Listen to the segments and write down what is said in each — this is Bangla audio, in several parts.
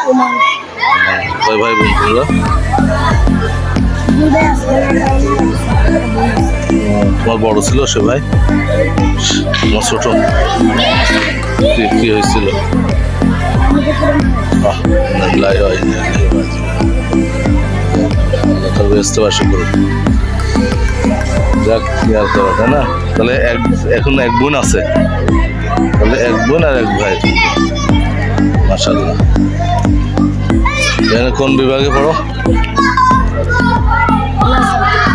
কয় ভাই বোন তোমরা? তোমার বড় ছিল সে ভাই? তোমার ছোট? কি হয়েছিল? লাই হয়নি, ব্যস্ত বাসে করুন। যাক কি আর করা, তাই না? তাহলে এখন এক বোন আছে, তাহলে এক বোন আর এক ভাই। মাশাআল্লাহ। কোন বিভাগে পড়ো?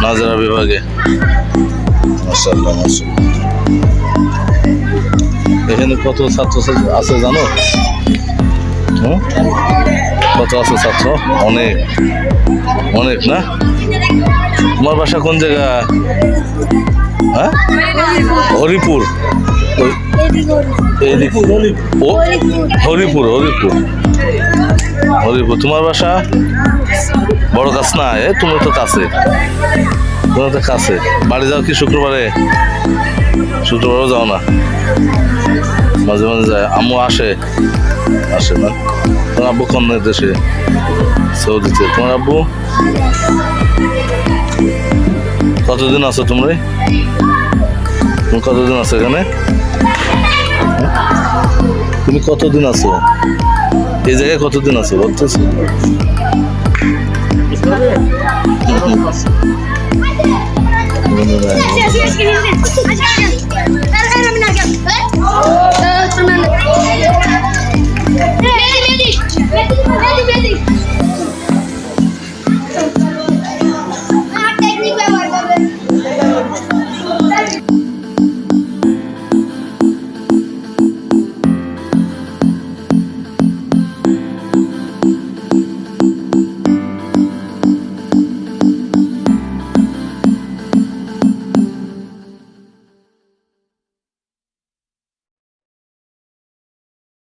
নাজরা বিভাগে। মাশাআল্লাহ মাশাআল্লাহ। এখানে কত ছাত্র আছে জানো? কত আছে ছাত্র? অনেক অনেক না? তোমার বাসা কোন জায়গা? হ্যাঁ, হরিপুর। হরিপুর হরিপুর হরিপুর। তোমার বাসা বড় কাছ না? তুমি তো কাছে, তোমার তো কাছে। বাড়ি যাও কি শুক্রবারে? শুক্রবারও যাও না? মাঝে মাঝে যায়। আম্মু আসে না? তোমার আব্বু কোন দেশে? সৌদিতে। তোমার আব্বু কতদিন আছো তোমরা? তুমি কতদিন আছো এখানে? তুমি কতদিন আছো এই জায়গায়? কতদিন আছো বলতেছো?